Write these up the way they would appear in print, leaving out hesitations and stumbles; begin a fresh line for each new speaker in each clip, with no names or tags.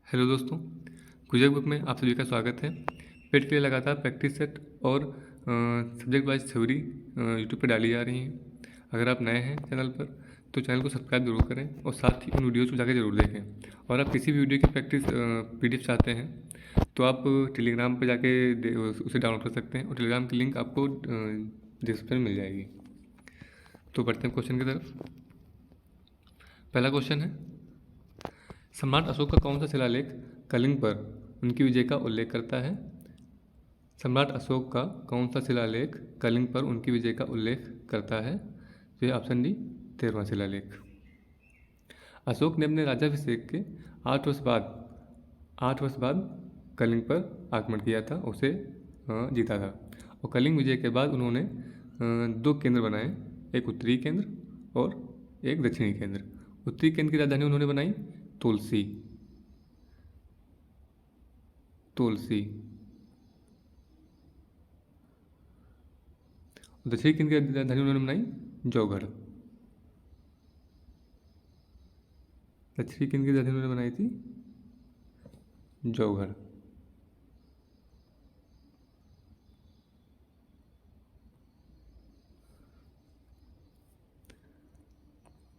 Hello दोस्तों, quiz book में आप सभी का स्वागत है। पेट के लिए लगातार प्रैक्टिस सेट और सब्जेक्ट वाइज थ्योरी यूट्यूब पर डाली जा रही हैं। अगर आप नए हैं चैनल पर तो चैनल को सब्सक्राइब जरूर करें और साथ ही उन वीडियोज़ को जाकर जरूर देखें। और आप किसी भी वीडियो की प्रैक्टिस PDF चाहते हैं तो आप टेलीग्राम पर जाके उसे डाउनलोड कर सकते हैं और टेलीग्राम की लिंक आपको डिस्क्रिप्शन में मिल जाएगी। तो बढ़ते हैं क्वेश्चन की तरफ। पहला क्वेश्चन है, सम्राट अशोक का कौन सा शिलालेख कलिंग पर उनकी विजय का उल्लेख करता है? सम्राट अशोक का कौन सा शिलालेख कलिंग पर उनकी विजय का उल्लेख करता है? तो ये ऑप्शन डी 13वां शिलालेख। अशोक ने अपने राज्याभिषेक के 8 वर्ष बाद कलिंग पर आक्रमण किया था, उसे जीता था। और कलिंग विजय के बाद उन्होंने 2 केंद्र बनाए, एक उत्तरी केंद्र और एक दक्षिणी केंद्र। उत्तरी केंद्र की राजधानी उन्होंने बनाई तुलसी। दक्षिणी केंद्र की राजधानी उन्होंने बनाई जौगढ़। दक्षिणी केंद्र की राजधानी उन्होंने बनाई थी जौगढ़।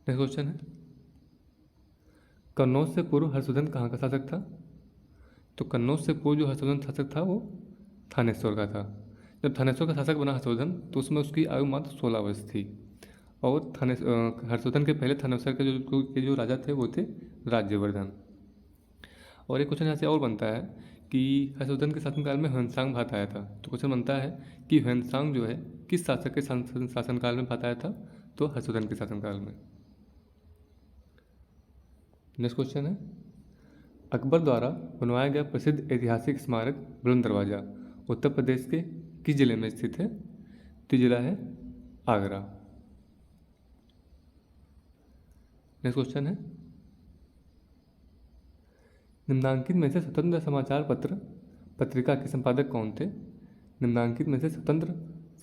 नेक्स्ट क्वेश्चन है, कन्नौज से पूर्व हर्षवर्धन कहाँ का शासक था? तो कन्नौज से पूर्व जो हर्षवर्धन शासक था वो थानेश्वर का था। जब थानेश्वर का शासक बना हर्षवर्धन तो उसमें उसकी आयु मात्र 16 वर्ष थी। और हर्षवर्धन के पहले थानेश्वर के जो राजा थे वो थे राज्यवर्धन। और एक क्वेश्चन यहाँ से और बनता है कि हर्षवर्धन के शासनकाल में ह्वेनसांग भात आया था। तो क्वेश्चन बनता है कि ह्वेनसांग जो है किस शासक के शासनकाल में भात आया था? तो हर्षवर्धन के शासनकाल में। नेक्स्ट क्वेश्चन है, अकबर द्वारा बनवाया गया प्रसिद्ध ऐतिहासिक स्मारक बुलंद दरवाज़ा उत्तर प्रदेश के किस जिले में स्थित है? तो जिला है आगरा। नेक्स्ट क्वेश्चन है, निम्नांकित में से स्वतंत्र समाचार पत्रिका के संपादक कौन थे? निम्नांकित में से स्वतंत्र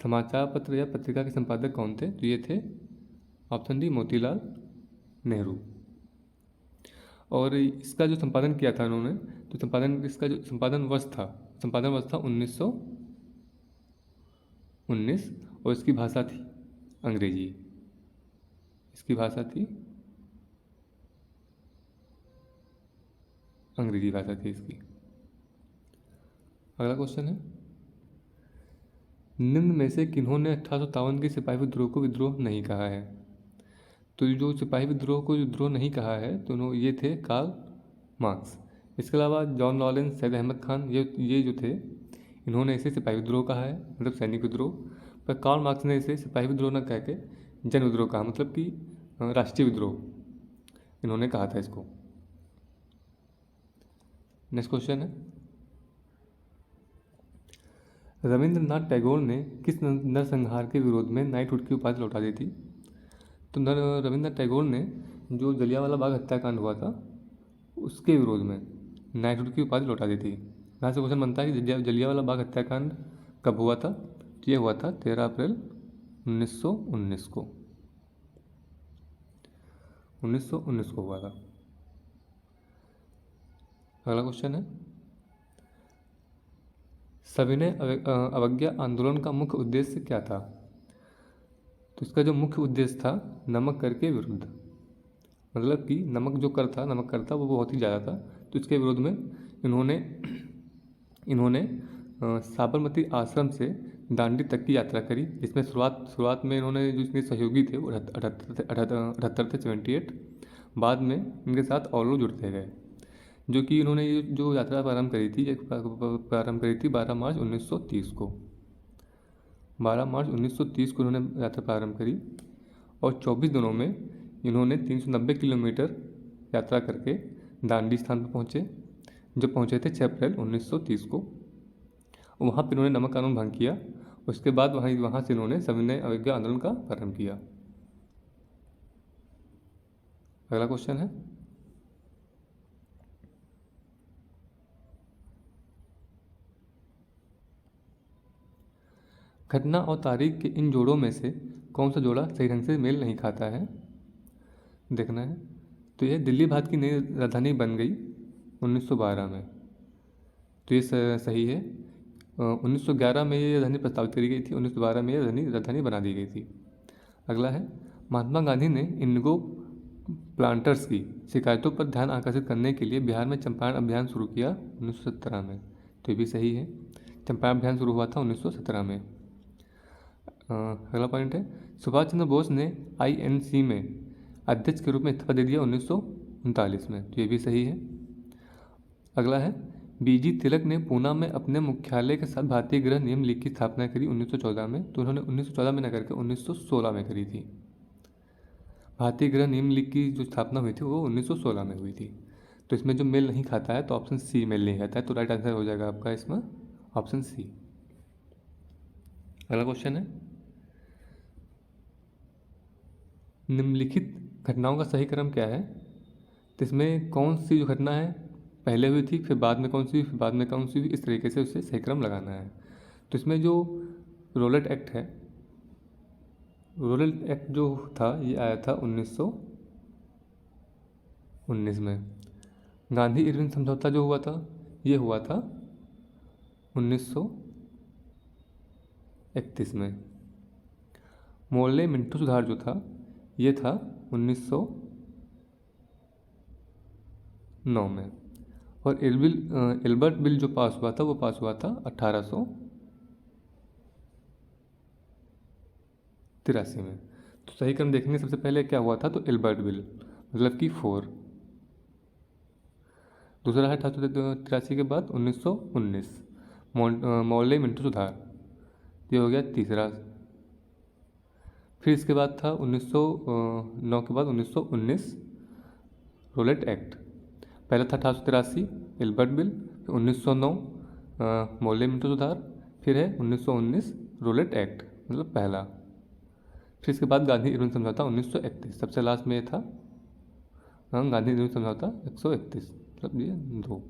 समाचार पत्र या पत्रिका के संपादक कौन थे? तो ये थे ऑप्शन डी मोतीलाल नेहरू। और इसका जो संपादन किया था उन्होंने, तो इसका जो संपादन वर्ष था 1919 और इसकी भाषा थी अंग्रेजी। अंग्रेजी भाषा थी इसकी। अगला क्वेश्चन है, निम्न में से किन्होंने 1857 के सिपाही विद्रोह को विद्रोह नहीं कहा है? तो जो सिपाही विद्रोह को विद्रोह नहीं कहा है तो ये थे कार्ल मार्क्स। इसके अलावा जॉन लॉरेंस, सैयद अहमद खान, ये जो थे इन्होंने इसे सिपाही विद्रोह कहा है, मतलब सैनिक विद्रोह। पर कार्ल मार्क्स ने इसे सिपाही विद्रोह न कह के जन विद्रोह कहा, मतलब कि राष्ट्रीय विद्रोह इन्होंने कहा था इसको। नेक्स्ट क्वेश्चन है, रविंद्रनाथ टैगोर ने किस नरसंहार के विरोध में नाइटहुड की उपाधि लौटा दी थी? तो रविंद्रनाथ टैगोर ने जो जलियांवाला बाग हत्याकांड हुआ था उसके विरोध में नाइटहुड की उपाधि लौटा दी थी। यहाँ से क्वेश्चन बनता है कि जलियांवाला बाग हत्याकांड कब हुआ था? तो ये हुआ था 13 अप्रैल 1919 को। 1919 को हुआ था। अगला क्वेश्चन है, सविनय अवज्ञा आंदोलन का मुख्य उद्देश्य क्या था? तो इसका जो मुख्य उद्देश्य था नमक कर के विरुद्ध, मतलब कि नमक कर था वो बहुत ही ज़्यादा था, तो इसके विरोध में इन्होंने साबरमती आश्रम से दांडी तक की यात्रा करी, जिसमें शुरुआत में इन्होंने जो इसके सहयोगी थे वो 78 थे 78। बाद में इनके साथ और लोग जुड़ते गए, जो कि इन्होंने ये जो यात्रा प्रारंभ करी थी 12 मार्च 1930 को। 12 मार्च 1930 को इन्होंने यात्रा प्रारंभ करी और 24 दिनों में इन्होंने 390 किलोमीटर यात्रा करके दांडी स्थान पर पहुँचे, जो पहुँचे थे 6 अप्रैल 1930 को। वहाँ पर इन्होंने नमक कानून भंग किया। उसके बाद वहाँ से इन्होंने सविनय अवज्ञा आंदोलन का प्रारंभ किया। अगला क्वेश्चन है, घटना और तारीख के इन जोड़ों में से कौन सा जोड़ा सही ढंग से मेल नहीं खाता है? देखना है। तो यह दिल्ली भारत की नई राजधानी बन गई 1912 में, तो ये सही है। 1911 में ये राजधानी प्रस्तावित करी गई थी, 1912 में ये राजधानी बना दी गई थी। अगला है, महात्मा गांधी ने इंडिगो प्लांटर्स की शिकायतों पर ध्यान आकर्षित करने के लिए बिहार में चंपारण अभियान शुरू किया 1917 में, तो ये भी सही है। चंपारण अभियान शुरू हुआ था 1917 में। अगला पॉइंट है, सुभाष चंद्र बोस ने INC में अध्यक्ष के रूप में इस्तीफा दे दिया 1939 में, तो ये भी सही है। अगला है, BG तिलक ने पूना में अपने मुख्यालय के साथ भारतीय गृह नियम लीग की स्थापना करी 1914 में, तो उन्होंने 1914 में न करके 1916 में करी थी। भारतीय गृह नियम लीग की जो स्थापना हुई थी वो 1916 में हुई थी। तो इसमें जो मेल नहीं खाता है तो ऑप्शन सी मेल नहीं खाता है, तो राइट आंसर हो जाएगा आपका इसमें ऑप्शन सी। अगला क्वेश्चन है, निम्नलिखित घटनाओं का सही क्रम क्या है? तो इसमें कौन सी जो घटना है पहले हुई थी, फिर बाद में कौन सी हुई, फिर बाद में कौन सी हुई, इस तरीके से उसे सही क्रम लगाना है। तो इसमें जो रोलेट एक्ट है, रोलेट एक्ट जो था ये आया था 1919 में। गांधी इरविन समझौता जो हुआ था ये हुआ था 1931 में। मोर्ले मिंटो सुधार जो था ये था 1909 में। और एल्बर्ट बिल जो पास हुआ था वो पास हुआ था 1883 में। तो सही क्रम देखेंगे, सबसे पहले क्या हुआ था, तो एल्बर्ट बिल मतलब कि 4। दूसरा है 1883 के बाद 1919 मोर्ले मिंटो सुधार, ये हो गया तीसरा। फिर इसके बाद था 1909 के बाद 1919 रोलेट एक्ट। पहला था 1883 एल्बर्ट बिल, फिर 1909 मोर्ले मिंटो सुधार, फिर है 1919 रोलेट एक्ट मतलब पहला। फिर इसके बाद गांधी इरविन समझौता 1931, सबसे लास्ट में ये था गांधी इरविन समझौता 131 मतलब ये 2।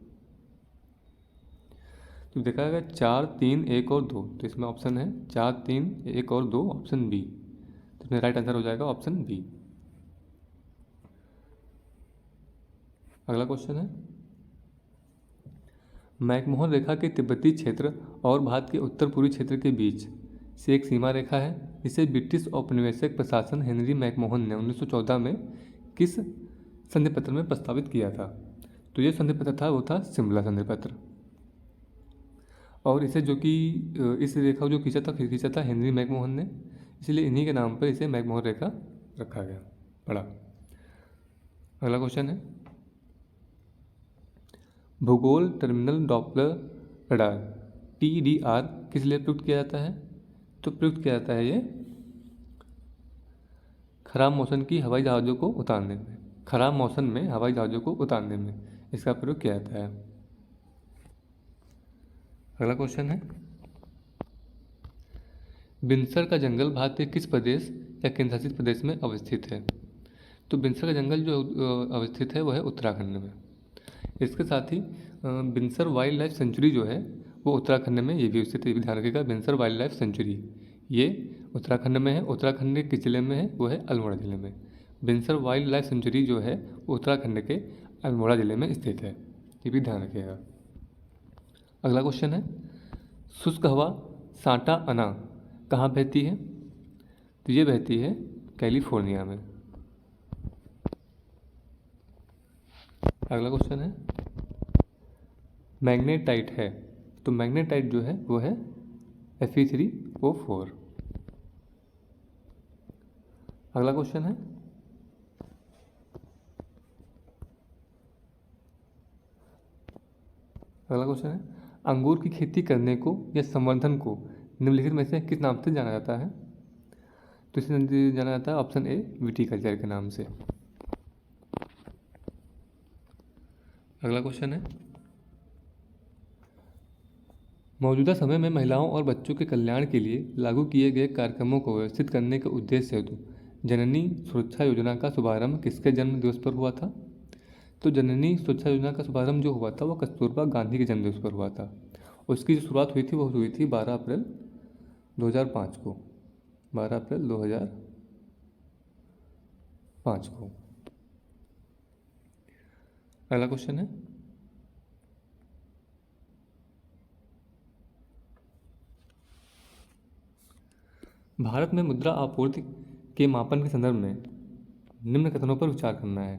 तो देखा गया 4, 3, 1 और 2, तो इसमें ऑप्शन है 4, 3, 1 और 2 ऑप्शन बी, तो इसमें राइट आंसर हो जाएगा ऑप्शन बी। अगला क्वेश्चन है, मैकमोहन रेखा के तिब्बती क्षेत्र और भारत के उत्तर पूर्वी क्षेत्र के बीच से एक सीमा रेखा है। इसे ब्रिटिश औपनिवेशिक प्रशासन हेनरी मैकमोहन ने 1914 में किस संधि पत्र में प्रस्तावित किया था? तो ये संधि पत्र था वो था शिमला संधि पत्र। और इसे जो कि इस रेखा को जो खींचा था हेनरी मैकमोहन ने, इसलिए इन्हीं के नाम पर इसे मैकमोहन रेखा रखा गया पड़ा। अगला क्वेश्चन है, भूगोल टर्मिनल डॉपलर रडार TDR किस लिए प्रयुक्त किया जाता है? तो प्रयुक्त किया जाता है ये खराब मौसम की हवाई जहाज़ों को उतारने में, खराब मौसम में हवाई जहाज़ों को उतारने में इसका प्रयोग किया जाता है। अगला क्वेश्चन है, बिनसर का जंगल भारत के किस प्रदेश या केंद्रशासित प्रदेश में अवस्थित है? तो बिनसर का जंगल जो अवस्थित है वह है उत्तराखंड में। इसके साथ ही बिनसर वाइल्ड लाइफ सेंचुरी जो है वो उत्तराखंड में ये भी स्थित है, ध्यान रखिएगा। बिनसर वाइल्ड लाइफ सेंचुरी ये उत्तराखंड में है। उत्तराखंड के किस जिले में है? वो है अल्मोड़ा जिले में। बिनसर वाइल्ड लाइफ सेंचुरी जो है वो उत्तराखंड के अल्मोड़ा जिले में स्थित है, ये भी ध्यान रखिएगा। अगला क्वेश्चन है, शुष्क हवा सांता अना कहाँ बहती है? तो ये बहती है कैलिफोर्निया में। अगला क्वेश्चन है, मैग्नेटाइट है, तो मैग्नेटाइट जो है वो है Fe3O4। अगला क्वेश्चन है, अंगूर की खेती करने को या संवर्धन को निम्नलिखित में से किस नाम से जाना जाता है? तो इसे जाना जाता है ऑप्शन ए विटीकल्चर के नाम से। अगला क्वेश्चन है, मौजूदा समय में महिलाओं और बच्चों के कल्याण के लिए लागू किए गए कार्यक्रमों को व्यवस्थित करने के उद्देश्य हेतु जननी सुरक्षा योजना का शुभारंभ किसके जन्म दिवस पर हुआ था? तो जननी सुरक्षा योजना का शुभारंभ जो हुआ था वो कस्तूरबा गांधी के जन्म दिवस पर हुआ था। उसकी जो शुरुआत हुई थी वो हुई थी 12 अप्रैल 2005 को, 12 अप्रैल 2005 को। अगला क्वेश्चन है, भारत में मुद्रा आपूर्ति के मापन के संदर्भ में निम्न कथनों पर विचार करना है।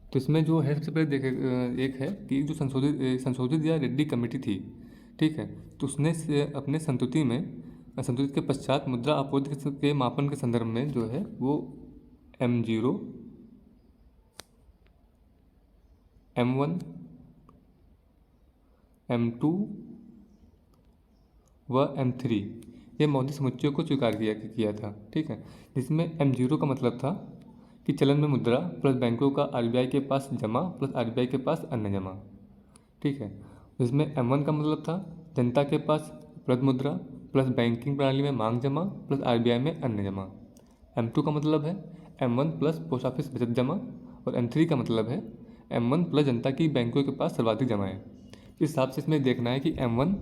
तो इसमें जो है सबसे पहले देखे एक है कि जो संशोधित या रेड्डी कमेटी थी, ठीक है, तो उसने अपने संतुति के पश्चात मुद्रा आपूर्ति के मापन के संदर्भ में जो है वो M0, M1, M2 व M3 ये मौद्रिक समुच्चयों को स्वीकार किया था, ठीक है, जिसमें M0 का मतलब था कि चलन में मुद्रा प्लस बैंकों का RBI के पास जमा प्लस RBI के पास अन्य जमा, ठीक है। जिसमें M1 का मतलब था जनता के पास उपलब्ध मुद्रा प्लस बैंकिंग प्रणाली में मांग जमा प्लस RBI में अन्य जमा। M2 का मतलब है M1 प्लस पोस्ट ऑफिस बचत जमा, और M3 का मतलब है M1 प्लस जनता की बैंकों के पास सर्वाधिक जमा है। इस हिसाब से इसमें देखना है कि M1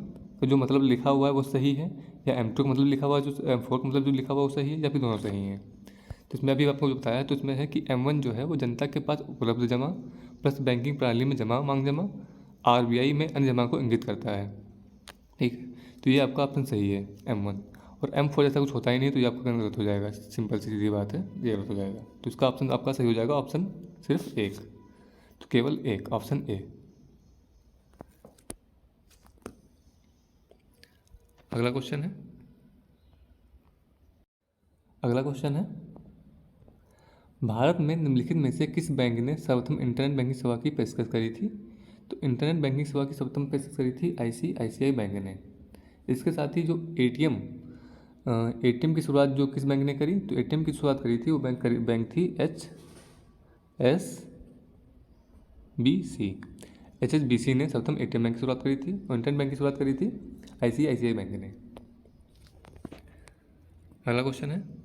का जो मतलब लिखा हुआ है वो सही है, या M2 का मतलब लिखा हुआ है जो M4 का मतलब जो लिखा हुआ है वो सही है, या फिर दोनों सही हैं। तो इसमें अभी आपको जो बताया तो इसमें है कि M1 जो है वो जनता के पास उपलब्ध जमा प्लस बैंकिंग प्रणाली में जमा मांग जमा RBI में अन्य जमा को इंगित करता है, ठीक है। तो ये आपका ऑप्शन सही है M1, और M4 जैसा कुछ होता ही नहीं, तो ये आपका गलत हो जाएगा। सिंपल सी सीधी बात है, ये गलत हो जाएगा। तो इसका ऑप्शन आपका सही हो जाएगा ऑप्शन सिर्फ एक, तो केवल एक, ऑप्शन ए। अगला क्वेश्चन है भारत में निम्नलिखित में से किस बैंक ने सर्वप्रथम इंटरनेट बैंकिंग सेवा की पेशकश करी थी? तो इंटरनेट बैंकिंग सेवा की सर्वप्रथम पेशकश करी थी ICICI बैंक ने। इसके साथ ही जो ATM की शुरुआत जो किस बैंक ने करी? तो ATM की शुरुआत करी थी वो बैंक थी HSBC ने सर्वप्रथम ATM बैंक की शुरुआत करी थी, और इंटरनेट बैंक की शुरुआत करी थी ICICI बैंक ने। अगला क्वेश्चन है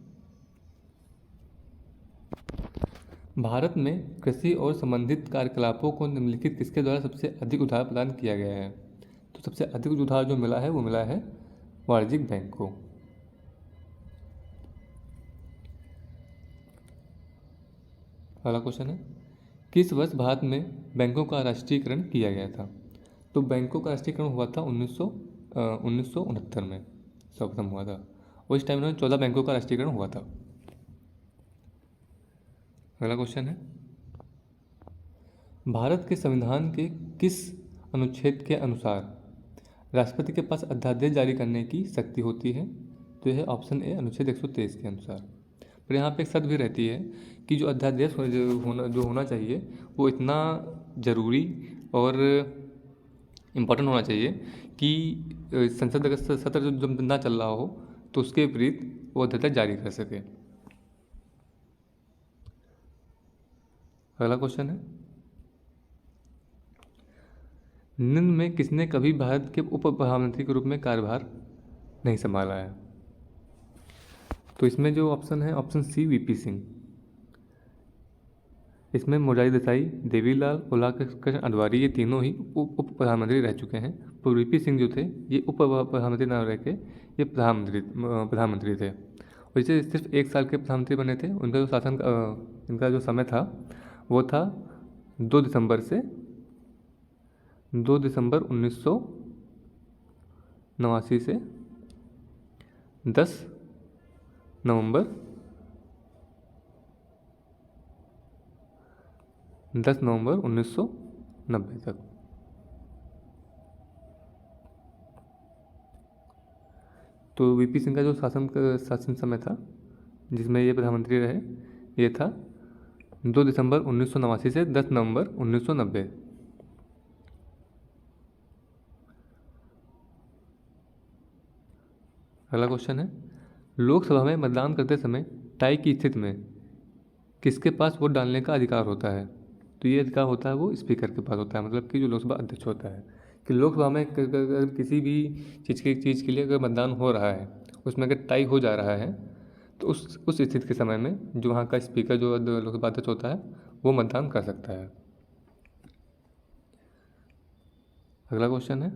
भारत में कृषि और संबंधित कार्यकलापों को निम्नलिखित किसके द्वारा सबसे अधिक उधार प्रदान किया गया है? तो सबसे अधिक उधार जो मिला है वो मिला है वाणिज्यिक बैंक को। अगला क्वेश्चन है किस वर्ष भारत में बैंकों का राष्ट्रीयकरण किया गया था? तो बैंकों का राष्ट्रीयकरण हुआ था 1969 में सर्वप्रथम हुआ था, और इस टाइम में 14 बैंकों का राष्ट्रीयकरण हुआ था। अगला क्वेश्चन है भारत के संविधान के किस अनुच्छेद के अनुसार राष्ट्रपति के पास अध्यादेश जारी करने की शक्ति होती है? तो यह है ऑप्शन ए, अनुच्छेद 123 के अनुसार। पर यहाँ पे एक शर्त भी रहती है कि जो अध्यादेश जो होना चाहिए वो इतना ज़रूरी और इम्पोर्टेंट होना चाहिए कि संसद अगर सत्र जब ना चल रहा हो तो उसके विपरीत वो अध्यादेश जारी कर सके। अगला क्वेश्चन है निम्न में किसने कभी भारत के उप प्रधानमंत्री के रूप में कार्यभार नहीं संभाला है? तो इसमें जो ऑप्शन है ऑप्शन सी, VP सिंह। इसमें मोरारजी देसाई, देवीलाल, कृष्ण अडवाणी ये तीनों ही उप प्रधानमंत्री रह चुके हैं, पर VP सिंह जो थे ये उप प्रधानमंत्री न रह के ये प्रधानमंत्री थे, और इसे सिर्फ 1 साल के प्रधानमंत्री बने थे। उनका जो इनका जो समय था वो था 2 दिसंबर 1989 से 10 नवंबर 1990 तक। तो VP सिंह का जो शासन समय था जिसमें ये प्रधानमंत्री रहे ये था 2 दिसंबर 1989 से 10 नवंबर 1990। अगला क्वेश्चन है लोकसभा में मतदान करते समय टाई की स्थिति में किसके पास वोट डालने का अधिकार होता है? तो ये अधिकार होता है वो स्पीकर के पास होता है, मतलब कि जो लोकसभा अध्यक्ष होता है, कि लोकसभा में अगर किसी भी चीज़ के लिए अगर मतदान हो रहा है उसमें अगर टाई हो जा रहा है तो उस स्थिति के समय में जो वहाँ का स्पीकर जो लोकसभा अध्यक्ष होता है वो मतदान कर सकता है। अगला क्वेश्चन है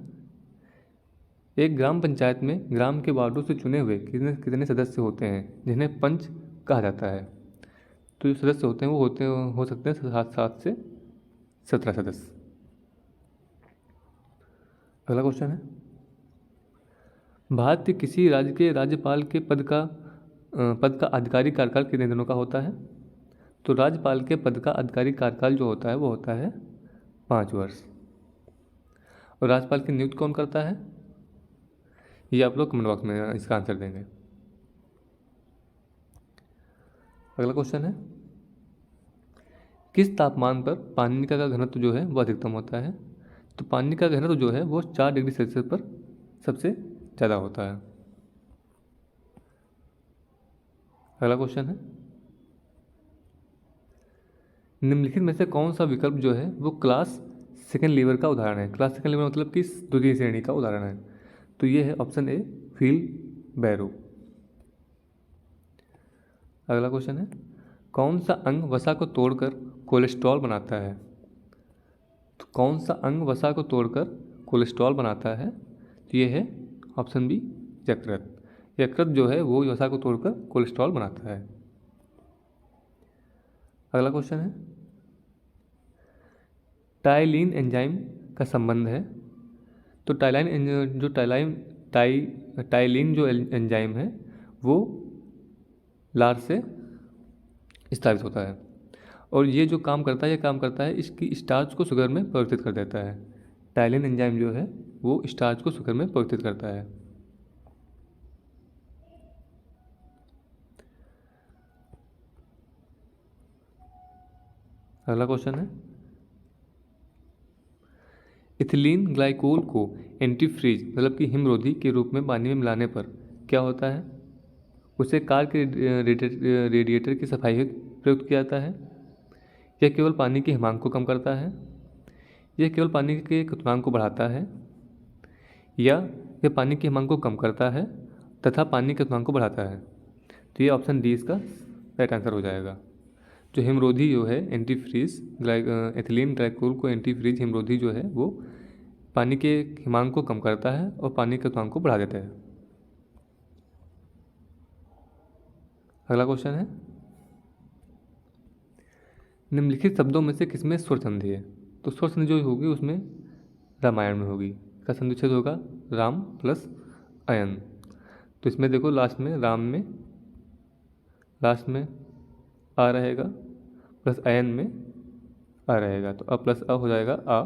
एक ग्राम पंचायत में ग्राम के वार्डों से चुने हुए कितने सदस्य होते हैं जिन्हें पंच कहा जाता है? तो जो सदस्य होते हैं वो हो सकते हैं 7 से 17 सदस्य। अगला क्वेश्चन है भारत के किसी राज्य के राज्यपाल के पद का आधिकारिक कार्यकाल कितने दिनों का होता है? तो राज्यपाल के पद का आधिकारिक कार्यकाल जो होता है वो होता है 5 वर्ष। और राज्यपाल की नियुक्ति कौन करता है? ये आप लोग कमेंट बॉक्स में इसका आंसर देंगे। अगला क्वेश्चन है, किस तापमान पर पानी का घनत्व जो है वो अधिकतम होता है? तो पानी का घनत्व जो है वो 4 डिग्री सेल्सियस पर सबसे ज़्यादा होता है। अगला क्वेश्चन है, निम्नलिखित में से कौन सा विकल्प जो है वो क्लास सेकेंड लीवर का उदाहरण है? क्लास सेकेंड लीवर मतलब कि द्वितीय श्रेणी का उदाहरण है। तो ये है ऑप्शन ए, व्हील बैरो। अगला क्वेश्चन है, कौन सा अंग वसा को तोड़कर कोलेस्ट्रॉल बनाता है? तो कौन सा अंग वसा को तोड़कर कोलेस्ट्रॉल बनाता है? तो ये है ऑप्शन बी, यकृत। यकृत जो है वो वसा को तोड़कर कोलेस्ट्रॉल बनाता है। अगला क्वेश्चन है, टाइलिन एंजाइम का संबंध है। तो टाइलिन जो एंजाइम है वो लार से स्थापित होता है और ये जो काम करता है इसकी स्टार्च को शुगर में परिवर्तित कर देता है। टाइलिन एंजाइम जो है वो स्टार्च को शुगर में परिवर्तित करता है। अगला क्वेश्चन है, इथिलीन ग्लाइकोल को एंटीफ्रीज मतलब कि हिमरोधी के रूप में पानी में मिलाने पर क्या होता है? उसे कार के रेडिएटर की सफाई हेतु प्रयुक्त किया जाता है। यह केवल पानी के हिमांक को कम करता है, यह केवल पानी के क्वथनांक को बढ़ाता है, या यह पानी के हिमांक को कम करता है तथा पानी के क्वथनांक को बढ़ाता है। तो ये ऑप्शन डी इसका राइट आंसर हो जाएगा। जो हिमरोधी जो है एंटीफ्रीज एथिलीन ग्लाइकोल को एंटीफ्रीज हिमरोधी जो है वो पानी के हिमांक को कम करता है और पानी के क्वथनांक को बढ़ा देता है। अगला क्वेश्चन है, निम्नलिखित शब्दों में से किसमें स्वर संधि है? तो स्वर संधि जो होगी उसमें रामायण में होगी। का संधिच्छेद होगा राम प्लस अयन। तो इसमें देखो लास्ट में राम में लास्ट में आ रहेगा प्लस अयन में आ रहेगा, तो अ प्लस अ हो जाएगा आ,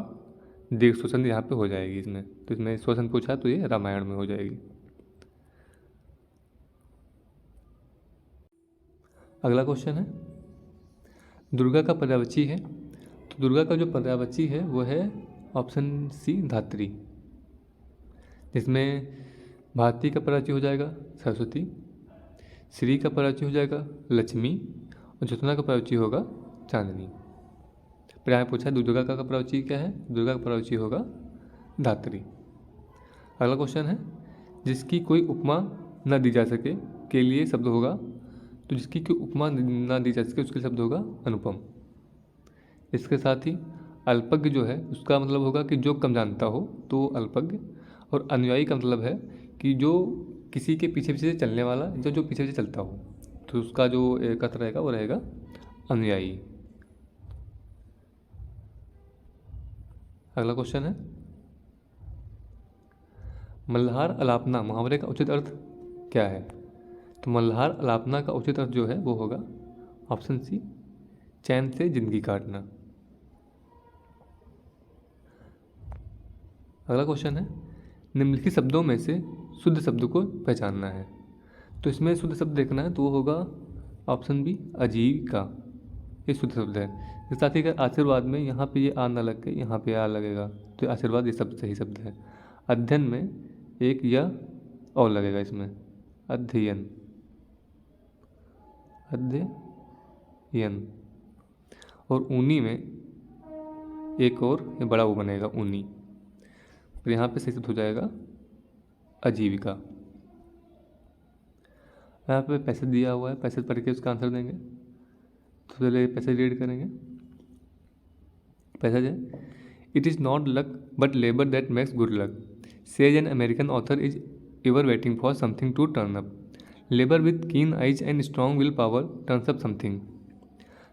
दीर्घ स्वर संधि यहाँ पे हो जाएगी इसमें। तो इसमें स्वर संधि पूछा तो ये रामायण में हो जाएगी। अगला क्वेश्चन है, दुर्गा का पर्यायवाची है। तो दुर्गा का जो पर्यायवाची है वो है ऑप्शन सी, धात्री। जिसमें भारती का पर्यायवाची हो जाएगा सरस्वती, श्री का पर्यायवाची हो जाएगा लक्ष्मी और ज्योत्ना का पर्यायवाची होगा चांदनी। फिर यहाँ पूछा दुर्गा का पर्यायवाची क्या है? दुर्गा का पर्यायवाची होगा धात्री। अगला क्वेश्चन है, जिसकी कोई उपमा न दी जा सके के लिए शब्द होगा। तो जिसकी कोई उपमा ना दी जा सके उसके शब्द होगा अनुपम। इसके साथ ही अल्पज्ञ जो है उसका मतलब होगा कि जो कम जानता हो तो अल्पज्ञ, और अनुयायी का मतलब है कि जो किसी के पीछे पीछे चलने वाला, जो पीछे पीछे चलता हो, तो उसका जो एक अर्थ रहेगा वो रहेगा अनुयायी। अगला क्वेश्चन है, मल्हार अलापना मुहावरे का उचित अर्थ क्या है? तो मल्हार अलापना का उचित अर्थ जो है वो होगा ऑप्शन सी, चैन से जिंदगी काटना। अगला क्वेश्चन है, निम्नलिखित शब्दों में से शुद्ध शब्द को पहचानना है। तो इसमें शुद्ध शब्द देखना है तो वो होगा ऑप्शन बी, आजीविका। ये शुद्ध शब्द है। इसके साथ ही अगर आशीर्वाद में यहाँ पे ये आ ना लग के यहाँ पे आ लगेगा तो आशीर्वाद ये शब्द सही शब्द है। अध्ययन में एक या और लगेगा इसमें, अध्ययन, अध्ययन। और ऊनी में एक और ये बड़ा वो बनेगा ऊनी, फिर यहाँ पे सही शब्द हो जाएगा आजीविका। यहाँ पे पैसेज दिया हुआ है, पैसेज पढ़ के उसका आंसर देंगे। तो पहले पैसेज रीड करेंगे। पैसेज है, it is not luck but labour that makes good luck, says an American author is ever waiting for something to turn up, labour with keen eyes and strong will power turns up something,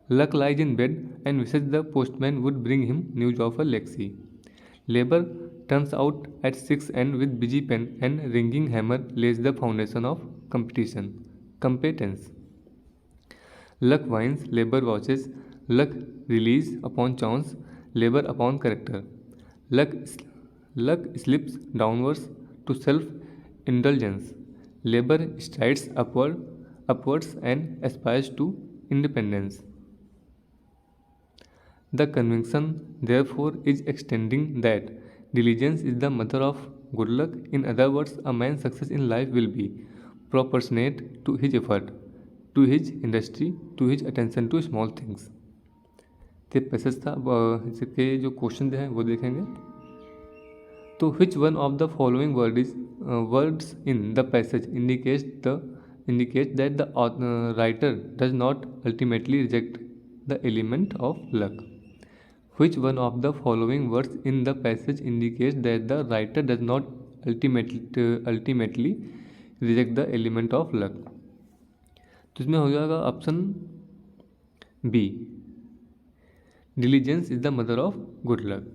luck lies in bed and wishes the postman would bring him news of a legacy, Labor turns out at 6 and with busy pen and ringing hammer lays the foundation of competence. Luck wins, labor watches, luck relies upon chance, labor upon character. Luck, luck slips downwards to self-indulgence. Labor strides upwards and aspires to independence. The conviction, therefore, is extending that diligence is the mother of good luck. In other words, a man's success in life will be proportionate to his effort, to his industry, to his attention to small things. तो passage था, इसके जो question हैं वो देखेंगे. तो which one of the following words in the passage indicates that the writer does not ultimately reject the element of luck? Which one of the following words in the passage indicates that the writer does not ultimately reject the element of luck? तो इसमें हो जाएगा option B, diligence is the mother of good luck.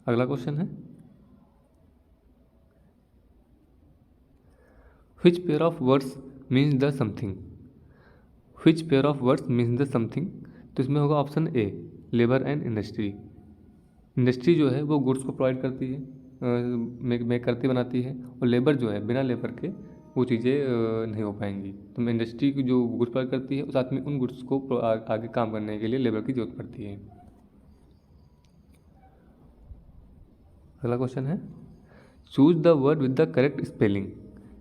अगला question है, which pair of words means the something? which pair of words means the something? तो इसमें होगा option A, labour and industry. Industry जो है वो गुड्स को provide करती है, मेक करती बनाती है, और लेबर जो है बिना लेबर के वो चीज़ें नहीं हो पाएंगी. तो इंडस्ट्री की जो गुड्स प्रोवाइड करती है और साथ में उन गुड्स को आगे काम करने के लिए लेबर की जरूरत पड़ती है. अगला क्वेश्चन है, choose the word with the correct spelling.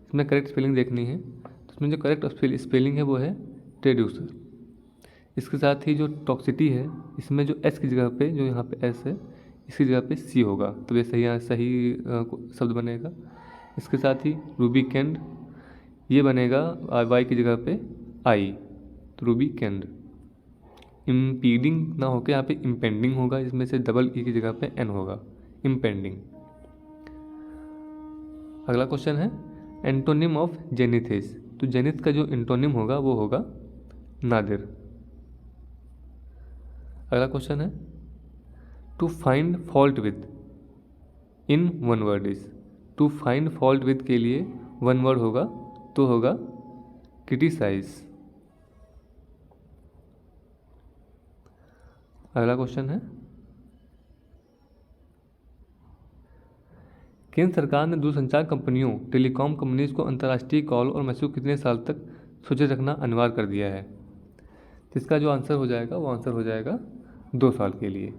इसमें करेक्ट स्पेलिंग देखनी है. तो इसमें जो करेक्ट स्पेलिंग है वो है ट्रेड्यूसर. इसके साथ ही जो टॉक्सिटी है, इसमें जो एस की जगह पे, जो यहाँ पे एस है, इसकी जगह पे सी होगा, तो ये सही शब्द बनेगा. इसके साथ ही रूबिकेंड, ये बनेगा वाई की जगह पे आई, तो रूबिकेंड. इम्पीडिंग ना होकर यहाँ पे इम्पेंडिंग होगा, इसमें से डबल ई की जगह पे एन होगा, इम्पेंडिंग. अगला क्वेश्चन है, एंटोनिम ऑफ जेनिथिस. तो जेनिथ का जो एंटोनिम होगा वो होगा नादिर. अगला क्वेश्चन है, to find fault with in one word is. To find fault with के लिए वन वर्ड होगा तो होगा क्रिटिसाइज. अगला क्वेश्चन है, केंद्र सरकार ने दूरसंचार कंपनियों, टेलीकॉम कंपनीज को अंतर्राष्ट्रीय कॉल और मैसेज कितने साल तक सुरक्षित रखना अनिवार्य कर दिया है? तो इसका जो आंसर हो जाएगा वो आंसर हो जाएगा 2 साल के लिए.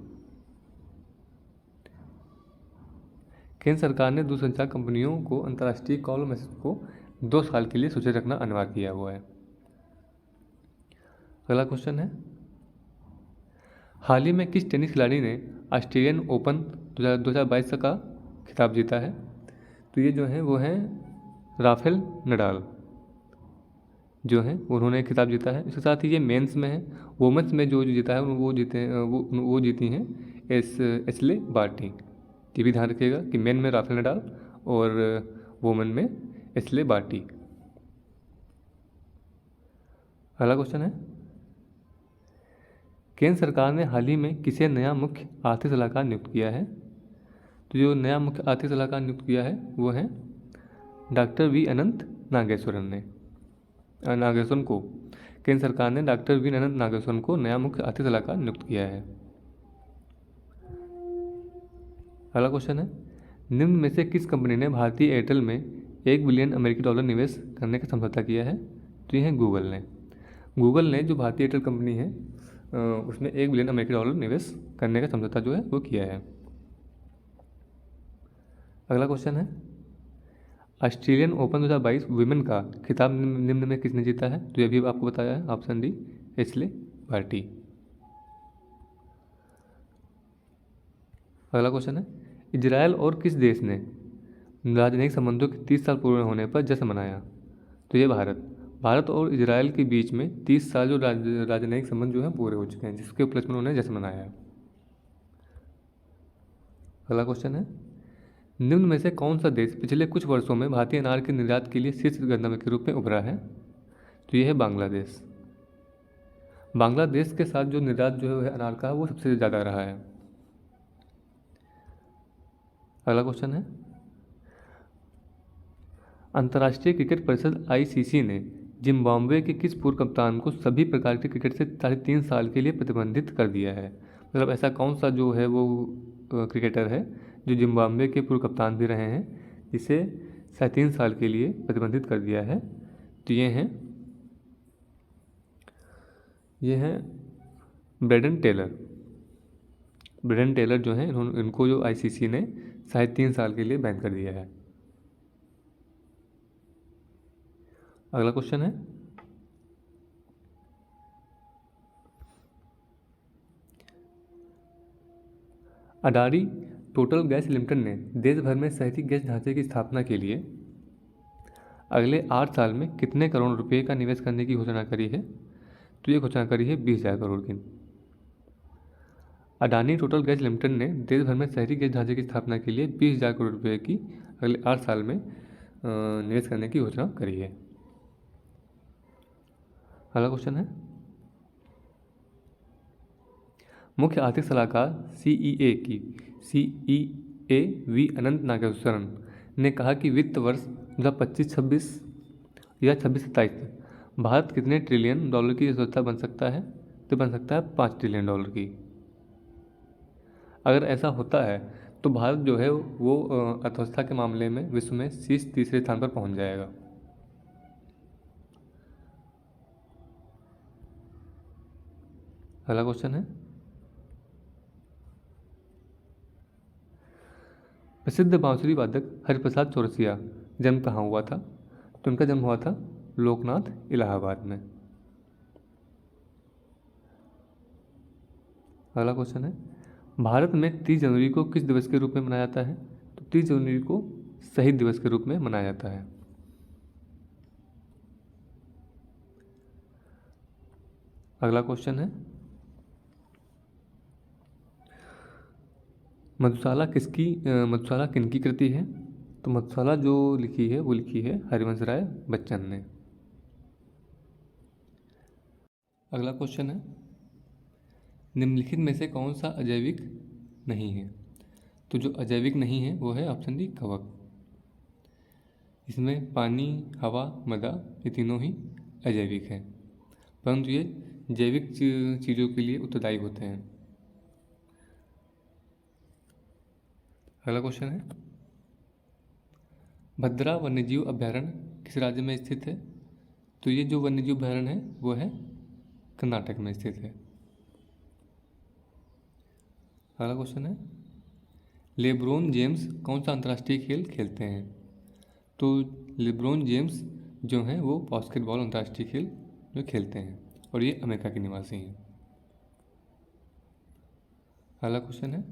केंद्र सरकार ने दूरसंचार कंपनियों को अंतर्राष्ट्रीय कॉल और मैसेज को 2 साल के लिए सुरक्षित रखना अनिवार्य किया हुआ है. अगला क्वेश्चन है, हाल ही में किस टेनिस खिलाड़ी ने ऑस्ट्रेलियन ओपन 2022 का खिताब जीता है? तो ये जो है वो हैं राफेल नडाल जो हैं, उन्होंने खिताब जीता है. इसके साथ ही ये मेंस में है. वुमेंस में जो जीता है वो जीती हैं एशले बार्टी. ये भी ध्यान रखिएगा कि मेन में राफेल नडाल और वुमेन में एशले बार्टी. अगला क्वेश्चन है, केंद्र सरकार ने हाल ही में किसे नया मुख्य आर्थिक सलाहकार नियुक्त किया है? तो जो नया मुख्य आर्थिक सलाहकार नियुक्त किया है वो है डॉक्टर वी अनंत नागेश्वरन को. केंद्र सरकार ने डॉक्टर वी अनंत नागेश्वरन को नया मुख्य आर्थिक सलाहकार नियुक्त किया है. अगला क्वेश्चन है, निम्न में से किस कंपनी ने भारतीय एयरटेल में $1 बिलियन निवेश करने का समझौता किया है? तो ये है गूगल ने जो भारतीय एयरटेल कंपनी है उसमें $1 बिलियन निवेश करने का समझौता जो है वो किया है. अगला क्वेश्चन है, ऑस्ट्रेलियन ओपन 2022 वुमेन का खिताब निम्न में किसने जीता है? तो ये भी आपको बताया है, ऑप्शन डी एशले बार्टी. अगला क्वेश्चन है, इजराइल और किस देश ने राजनयिक संबंधों के 30 साल पूरे होने पर जश्न मनाया? तो ये भारत और इजराइल के बीच में 30 साल जो राजनयिक संबंध जो है पूरे हो चुके हैं, जिसके उपलक्ष्य में उन्होंने जश्न मनाया है. अगला क्वेश्चन है, निम्न में से कौन सा देश पिछले कुछ वर्षों में भारतीय अनार के निर्यात के लिए शीर्ष गंतव्य के रूप में उभरा है? तो यह है बांग्लादेश. बांग्लादेश के साथ जो निर्यात जो है अनार का वो सबसे ज़्यादा रहा है। अगला क्वेश्चन है, अंतर्राष्ट्रीय क्रिकेट परिषद ICC ने जिम्बाब्वे के किस पूर्व कप्तान को सभी प्रकार के क्रिकेट से 3.5 साल के लिए प्रतिबंधित कर दिया है? मतलब ऐसा कौन सा जो है वो क्रिकेटर है जो जिम्बाब्वे के पूर्व कप्तान भी रहे हैं, जिसे 3.5 साल के लिए प्रतिबंधित कर दिया है? तो ये हैं ब्रेंडन टेलर जो हैं, इनको जो ICC ने 3.5 साल के लिए बैन कर दिया है। अगला क्वेश्चन है, अडानी टोटल गैस लिमिटेड ने देश भर में शहरी गैस ढांचे की स्थापना के लिए अगले 8 साल में कितने करोड़ रुपए का निवेश करने की घोषणा करी है? तो ये घोषणा करी है 20,000 करोड़ की। अडानी टोटल गैस लिमिटेड ने देश भर में शहरी गैस ढांचे की स्थापना के लिए 20,000 करोड़ रुपए की अगले 8 साल में निवेश करने की घोषणा करी है। अगला क्वेश्चन है, मुख्य आर्थिक सलाहकार CEA अनंत नागेश्वरन ने कहा कि वित्त वर्ष 2025-26 या 26-27 भारत कितने ट्रिलियन डॉलर की अर्थव्यवस्था बन सकता है? तो बन सकता है 5 ट्रिलियन डॉलर की। अगर ऐसा होता है तो भारत जो है वो अर्थव्यवस्था के मामले में विश्व में शीर्ष तीसरे स्थान पर पहुंच जाएगा। अगला क्वेश्चन है, प्रसिद्ध बांसुरी वादक हरिप्रसाद चौरसिया जन्म कहाँ हुआ था? तो उनका जन्म हुआ था लोकनाथ, इलाहाबाद में। अगला क्वेश्चन है, भारत में 30 जनवरी को किस दिवस के रूप में मनाया जाता है? तो 30 जनवरी को शहीद दिवस के रूप में मनाया जाता है। अगला क्वेश्चन है, मधुशाला किनकी कृति है? तो मधुशाला जो लिखी है वो लिखी है हरिवंश राय बच्चन ने। अगला क्वेश्चन है, निम्नलिखित में से कौन सा अजैविक नहीं है? तो जो अजैविक नहीं है वो है ऑप्शन डी, कवक। इसमें पानी, हवा, मृदा ये तीनों ही अजैविक हैं, परंतु ये जैविक चीज़ों के लिए उत्तरदायी होते हैं। अगला क्वेश्चन है, भद्रा वन्यजीव अभयारण्य किस राज्य में स्थित है? तो ये जो वन्यजीव अभयारण्य है वो है कर्नाटक में स्थित है। अगला क्वेश्चन है, लेब्रोन जेम्स कौन सा अंतर्राष्ट्रीय खेल खेलते हैं? तो लेब्रोन जेम्स जो हैं वो बास्केटबॉल अंतर्राष्ट्रीय खेल जो खेलते हैं और ये अमेरिका के निवासी हैं। अगला क्वेश्चन है,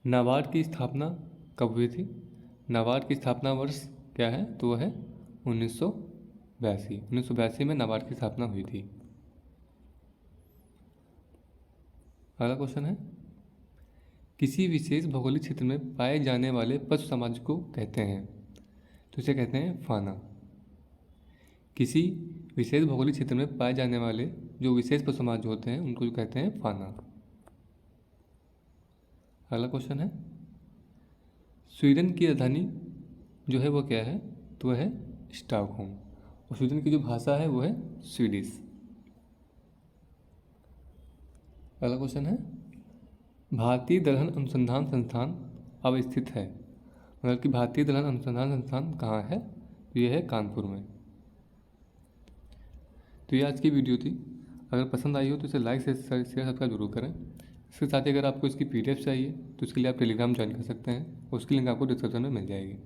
नाबार्ड की स्थापना कब हुई थी? नाबार्ड की स्थापना वर्ष क्या है? तो वह है 1982 में नाबार्ड की स्थापना हुई थी। अगला क्वेश्चन है, किसी विशेष भौगोलिक क्षेत्र में पाए जाने वाले पशु समाज को कहते हैं? तो इसे कहते हैं फाना। किसी विशेष भौगोलिक क्षेत्र में पाए जाने वाले जो विशेष पशु समाज होते हैं उनको जो कहते हैं फाना। अगला क्वेश्चन है, स्वीडन की राजधानी जो है वो क्या है? तो वह है स्टॉकहोम और स्वीडन की जो भाषा है वो है स्वीडिश। अगला क्वेश्चन है, भारतीय दलहन अनुसंधान संस्थान अब स्थित है? मतलब कि भारतीय दलहन अनुसंधान संस्थान कहाँ है? तो ये है कानपुर में। तो ये आज की वीडियो थी। अगर पसंद आई हो तो इसे लाइक शेयर सब्सक्राइब जरूर करें। इसके साथ ही अगर आपको इसकी PDF चाहिए तो इसके लिए आप टेलीग्राम ज्वाइन कर सकते हैं, उसकी लिंक आपको डिस्क्रिप्शन में मिल जाएगी।